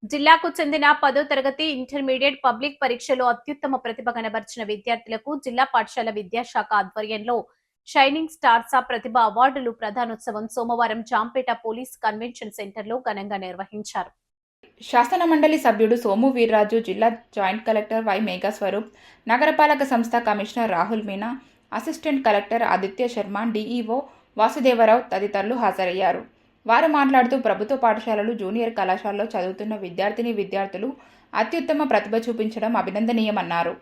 జిల్లాకు చెందిన 10వ తరగతి ఇంటర్మీడియట్ పబ్లిక్ పరీక్షలో అత్యుత్తమ ప్రతిభ కనబర్చిన విద్యార్థులకు జిల్లా పాఠశాల విద్యాశాఖ ఆధ్వర్యంలో షైనింగ్ స్టార్స్ ప్రతిభ అవార్డులు ప్రధానోత్సవం సోమవారం జాంపేట పోలీస్ కన్వెన్షన్ సెంటర్లో ఘనంగా నిర్వహించారు. శాసన మండలి సభ్యుడు సోము వీర్రాజు, జిల్లా జాయింట్ కలెక్టర్ వై మేఘస్వరూప్, నగరపాలక సంస్థ commissioner Rahul Meena, assistant collector Aditya Sharma, DEO Vasudevarao తదితరులు హాజరయ్యారు. వారు మాట్లాడుతూ ప్రభుత్వ పాఠశాలలు, జూనియర్ కళాశాలలో చదువుతున్న విద్యార్థులు అత్యుత్తమ ప్రతిభ చూపించడం అభినందనీయమన్నారు.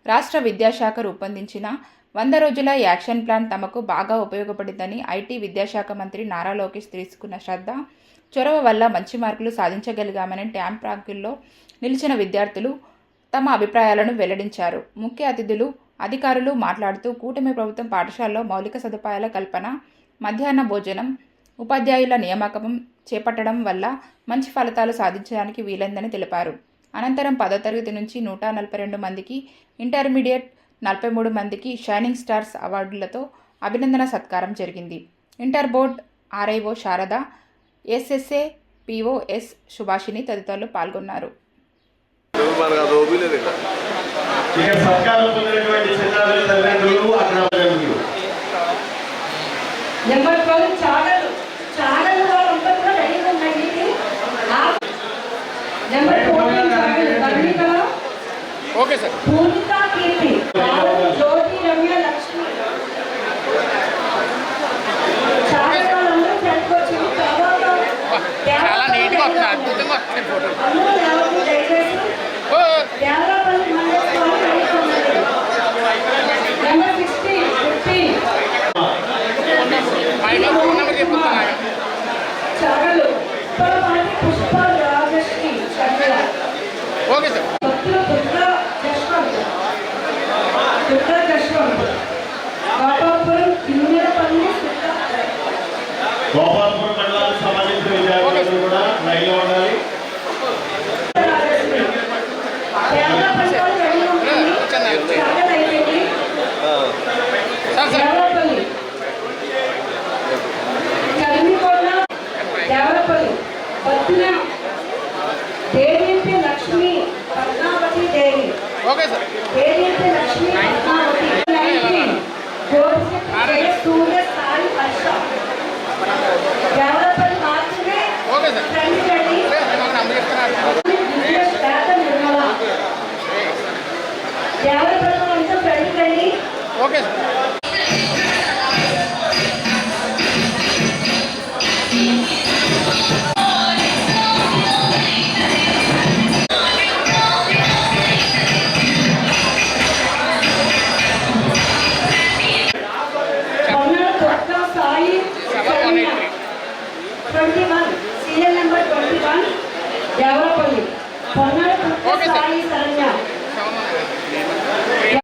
రాష్ట్ర విద్యాశాఖ రూపొందించిన 100 రోజుల యాక్షన్ ప్లాన్ తమకు బాగా ఉపయోగపడిందని, ఐటీ విద్యాశాఖ మంత్రి నారా లోకేష్ తీసుకున్న శ్రద్ధ, చొరవ వల్ల మంచి మార్కులు సాధించగలిగామని ట్యాంప్ ర్యాంకుల్లో నిలిచిన విద్యార్థులు తమ అభిప్రాయాలను వెల్లడించారు. ముఖ్య అతిథులు, అధికారులు మాట్లాడుతూ కూటమి ప్రభుత్వం పాఠశాలలో మౌలిక సదుపాయాల కల్పన, మధ్యాహ్న భోజనం, ఉపాధ్యాయుల నియామకం చేపట్టడం వల్ల మంచి ఫలితాలు సాధించడానికి వీలైందని తెలిపారు. అనంతరం 10వ తరగతి నుంచి 142 మందికి, ఇంటర్మీడియట్ 43 మందికి షైనింగ్ స్టార్స్ అవార్డులతో అభినందన సత్కారం జరిగింది. Inter board RIO Sharada, SSA PO S Subhashini తదితరులు పాల్గొన్నారు. Okay sir. చాలా నీట్గా వస్తుంది, అద్భుతంగా వస్తుంది ఫోటో. Okay sir. గోపాల్పురం మండలానికి సంబంధించిన విద్యార్థులు కూడా లైన్లో ఉండాలి. లక్ష్మి పద్మావతి దేవి, ఓకే సార్. లక్ష్మి పద్మావతి, సూర్య సాయి హర్ష, దేవరపల్లి మాత్రమే ఓకే సార్. నిర్మల, దేవరపల్లి అంతా friend okay sir. Serial number 21 Devarapalli, Sai Saranya.